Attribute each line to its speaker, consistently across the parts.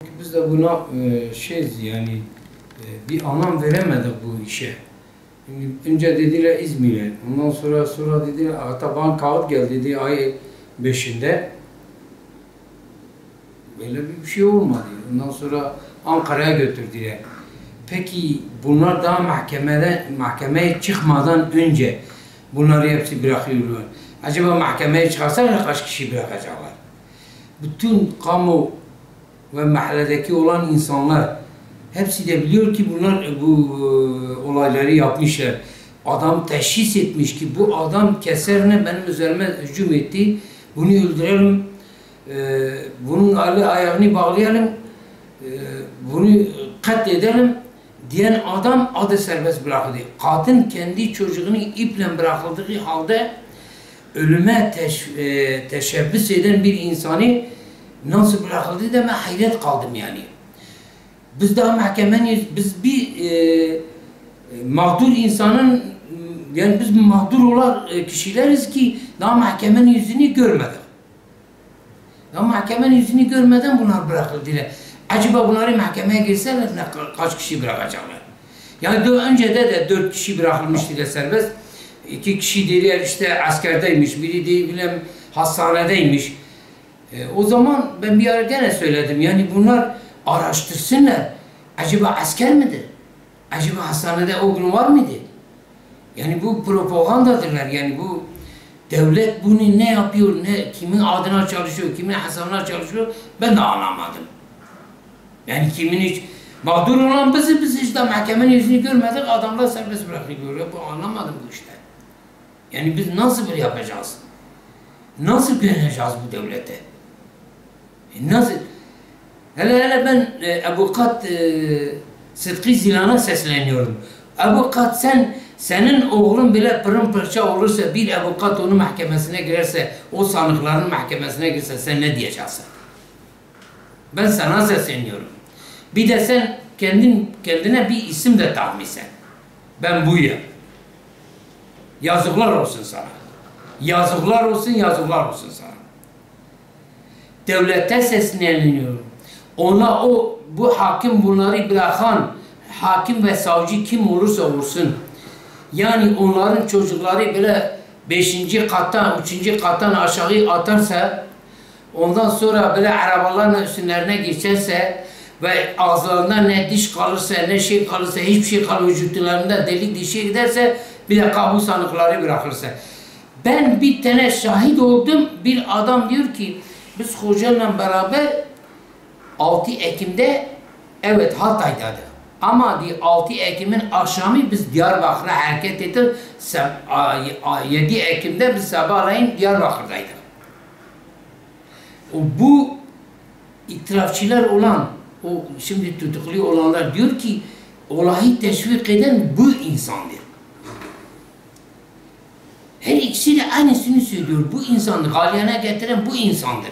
Speaker 1: Biz de buna yani bir anlam veremedik bu işe. Şimdi önce dediler İzmir'e, ondan sonra dediler hatta bana kağıt geldi dedi ay 5'inde. Böyle bir şey olmadı. Ondan sonra Ankara'ya götürdüler. Peki bunlar daha mahkemeye çıkmadan önce bunları hepsi bırakıyorlar. Acaba mahkemeye çıkarsalar kaç kişi bırakacaklar? Bütün kamu ve mahalledeki olan insanlar hepsi de biliyor ki bunlar bu olayları yapmışlar. Adam teşhis etmiş ki bu adam keserine benim üzerime hücum etti. Bunu öldürelim. Bunun ayağını bağlayalım. Bunu katledelim diyen adam adı serbest bırakıldı. Kadın kendi çocuğunu iple bırakıldığı halde ölüme teşebbüs eden bir insanı nasıl bırakıldı deme hayret kaldım yani. Biz daha biz bir mağdur insanın yani biz mağdur olan kişileriz ki daha mahkemenin yüzünü görmedik. Daha mahkemenin yüzünü görmeden bunlar bırakıldılar. Acaba bunları mahkemeye girseler kaç kişi bırakacaklar? Yani daha önce de 4 kişi bırakılmıştı serbest. 2 kişi dediler işte askerdeymiş, biri de bilmem hastanedeymiş. O zaman ben bir ara gene söyledim yani bunlar araştırsınlar. Acaba asker midir? Acaba hastanede o gün var mıydı? Yani bu propagandadırlar yani bu devlet bunu ne yapıyor, kimin adına çalışıyor, kimin hesabına çalışıyor ben de anlamadım. Yani kimin hiç mağdur olan biz işte mahkemenin yüzünü görmedik adamlar serbest bırakılıyor. Bu anlamadım bu işte. Yani biz nasıl böyle yapacağız? Nasıl güveneceğiz bu devlete? Nasıl? Hele ben avukat Sıtkı Zilan'a sesleniyorum. Avukat senin oğlun bile pırımparça olursa bir avukat onun mahkemesine girerse, o sanıkların mahkemesine girerse sen ne diyeceksin? Ben sana sesleniyorum. Bir de sen kendine bir isim de takmışsın. Ben buyum. Yazıklar olsun sana. Yazıklar olsun, yazıklar olsun sana. Devlete sesleniyorum. Bu hakim bunları bırakan hakim ve savcı kim olursa olsun. Yani onların çocukları böyle 5. kattan, 3. kattan aşağı atarsa ondan sonra böyle arabalarla üstlerine geçerse ve ağızlarında ne diş kalırsa ne şey kalırsa hiçbir şey kalır vücutlarında delik dişe giderse bir de kamu sanıkları bırakırsa. Ben bir tane şahit oldum. Bir adam diyor ki biz hocayla beraber 6 Ekim'de evet Hatay'daydık. Ama 6 Ekim'in akşamı biz Diyarbakır'a hareket ettik. 7 Ekim'de biz sabahleyin Diyarbakır'daydık. Bu itirafçılar olan, o şimdi tutuklu olanlar diyor ki olayı teşvik eden bu insandır. Her ikisi de aynısını söylüyor. Bu insandır. Galyana getiren bu insandır.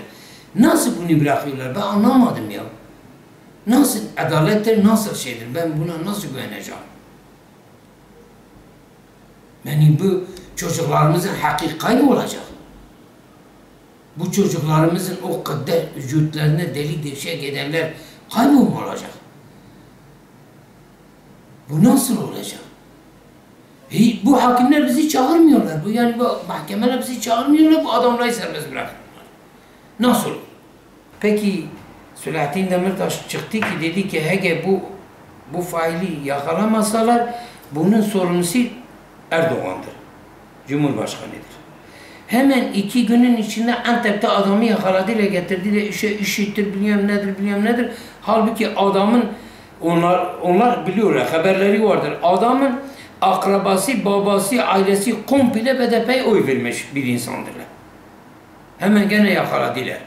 Speaker 1: Nasıl bunu bırakıyorlar? Ben anlamadım ya. Nasıl adalettir, nasıl şeydir? Ben buna nasıl güveneceğim? Yani bu çocuklarımızın hakkı kaybolacak. Bu çocuklarımızın o kadar vücutlarına deli deşek edenler kaybolacak. Bu nasıl olacak? Bu hakimler bizi çağırmıyorlar. Yani bu mahkemeler bizi çağırmıyorlar. Bu adamları serbest bırakıyorlar. Nasıl? Peki Selahattin Demirtaş çıktı ki dedi ki eğer bu faili yakalamasalar bunun sorumlusu Erdoğan'dır. Cumhurbaşkanıdır. Hemen 2 günün içinde Antep'te adamı yakaladılar getirdiler işittir bilmem nedir. Halbuki adamın onlar biliyorlar haberleri vardır. Adamın akrabası, babası, ailesi komple BDP'ye oy vermiş bir insandırlar. Hemen gene yakaladılar.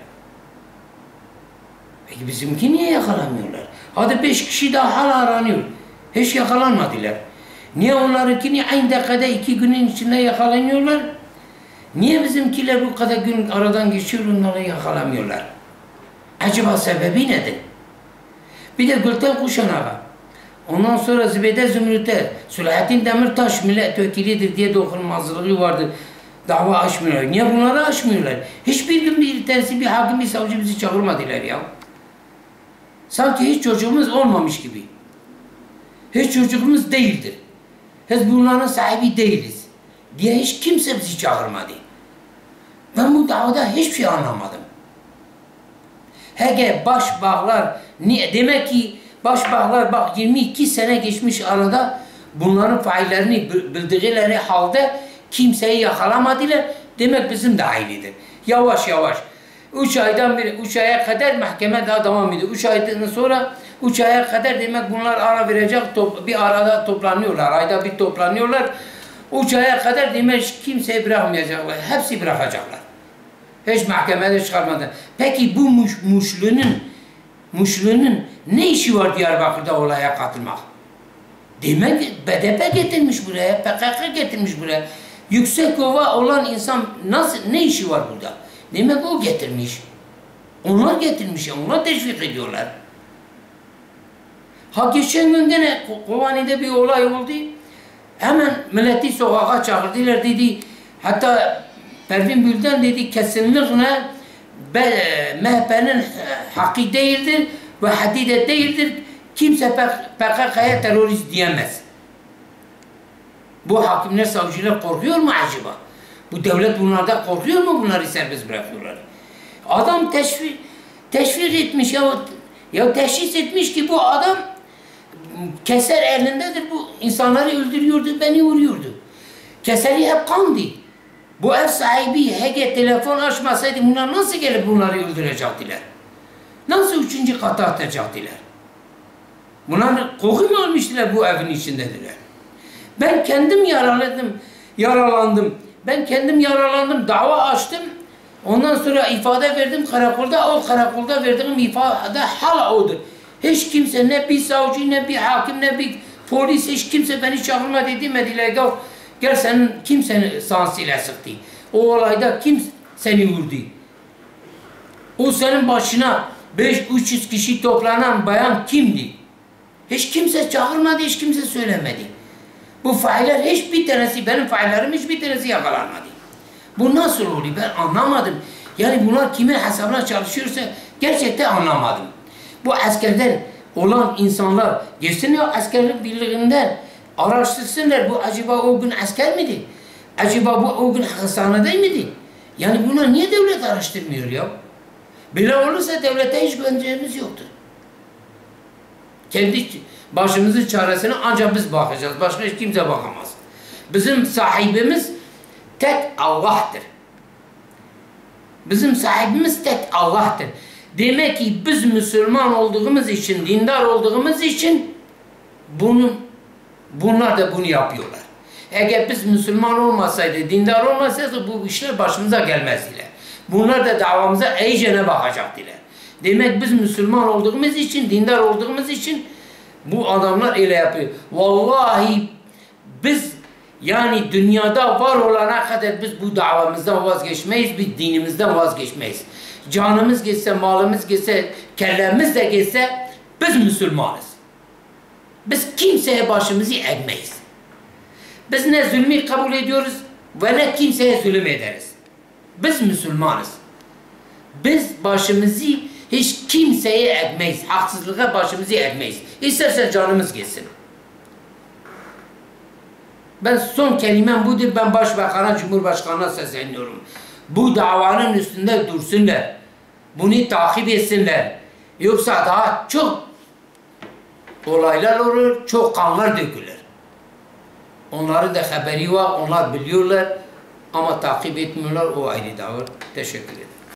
Speaker 1: Peki bizimki niye yakalamıyorlar? Hadi 5 kişi daha hala aranıyor. Hiç yakalanmadılar. Niye onlarınkini aynı dakikada 2 günün içinde yakalanıyorlar? Niye bizimkiler bu kadar gün aradan geçiyor onları yakalamıyorlar? Acaba sebebi nedir? Bir de Gülten Kuşanağa. Ondan sonra Zübeyde Zümrüt'e Selahattin Demirtaş milletvekilidir diye dokunulmazlığı vardı. Dava açmıyorlar. Niye bunları açmıyorlar? Hiçbir gün bir tanesi bir hakim bir savcı bizi çağırmadılar ya. Sanki hiç çocuğumuz olmamış gibi. Hiç çocuğumuz değildir. Biz bunların sahibi değiliz diye hiç kimse bizi çağırmadı. Ben bu davada hiçbir şey anlamadım. Hege başbağlar, demek ki başbağlar bak 22 sene geçmiş arada bunların faillerini bildikleri halde kimseyi yakalamadılar. Demek bizim de aynıdır. Yavaş yavaş. 3 aya kadar mahkeme daha devam ediyor. 3 aydan sonra 3 aya kadar demek bunlar ara verecek. Bir arada toplanıyorlar. Ayda bir toplanıyorlar. 3 aya kadar demek kimseyi bırakmayacaklar. Hepsi bırakacaklar. Hiç mahkemede çıkarmadan. Peki bu Muşlu'nun ne işi var Diyarbakır'da olaya katılmak? Demek BDP getirmiş buraya, PKK getirmiş buraya. Yüksekova olan insan ne işi var burada? Demek o getirmiş. Onlar getirmiş, onlar teşvik ediyorlar. Ha geçen gün gene Kobani'de bir olay oldu. Hemen milleti sokağa çağırdılar dedi. Hatta Pervin Bülten dedi kesinlikle MHP'nin hakkı değildir ve hadide değildir. Kimse PKK'ya terörist diyemez. Bu hakimler, savcılar korkuyor mu acaba? Bu devlet bunlardan korkuyor mu, bunları serbest bırakıyorlar? Adam teşvik etmiş ya teşhis etmiş ki bu adam keser elindedir, bu insanları öldürüyordu, beni vuruyordu. Keseri hep kandı. Bu ev sahibi HG telefon açmasaydı bunlar nasıl gelip bunları öldürecektiler? Nasıl 3. kata atacaktiler? Bunlar koku mu almıştılar bu evin içindediler? Ben kendim yaralandım. Ben kendim yaralandım, dava açtım. Ondan sonra ifade verdim karakolda. O karakolda verdiğim ifade hala odur. Hiç kimse, ne bir savcı, ne bir hakim, ne bir polis, hiç kimse beni çağırmadı demediler. Gel senin, kim seni sansıyla sıktı? O olayda kim seni vurdu? O senin başına 300 kişi toplanan bayan kimdi? Hiç kimse çağırmadı, hiç kimse söylemedi. Bu failler hiçbir tanesi, benim faillerim hiçbir tanesi yakalanmadı. Bu nasıl oluyor ben anlamadım. Yani bunlar kimin hesabına çalışıyorsa gerçekten anlamadım. Bu askerden olan insanlar geçsinler askerlik birliğinden araştırsınlar. Bu acaba o gün asker miydi? Acaba bu o gün hastanede miydi? Yani bunlar niye devlet araştırmıyor ya? Böyle olursa devlete hiç güveneceğimiz yoktur. Kendi başımızın çaresine ancak biz bakacağız. Başka hiç kimse bakamaz. Bizim sahibimiz tek Allah'tır. Bizim sahibimiz tek Allah'tır. Demek ki biz Müslüman olduğumuz için, dindar olduğumuz için bunlar da bunu yapıyorlar. Eğer biz Müslüman olmasaydı, dindar olmasaydı bu işler başımıza gelmezdiler. Bunlar da davamıza iyicene bakacaktılar. Demek biz Müslüman olduğumuz için, dindar olduğumuz için bu adamlar öyle yapıyor. Vallahi biz yani dünyada var olana kadar biz bu davamızdan vazgeçmeyiz, biz dinimizden vazgeçmeyiz. Canımız geçse, malımız geçse, kellemiz de geçse biz Müslümanız. Biz kimseye başımızı eğmeyiz. Biz ne zulmü kabul ediyoruz ve ne kimseye zulüm ederiz. Biz Müslümanız. Biz başımızı hiç kimseye eğmeyiz. Haksızlığa başımızı eğmeyiz. İsterse canımız geçsin. Ben son kelimem budur. Ben Başbakan'a, Cumhurbaşkanı'na sesleniyorum. Bu davanın üstünde dursunlar. Bunu takip etsinler. Yoksa daha çok olaylar olur, çok kanlar dökülür. Onların da haberi var, onlar biliyorlar ama takip etmiyorlar, o ayrı davır. Teşekkür ederim.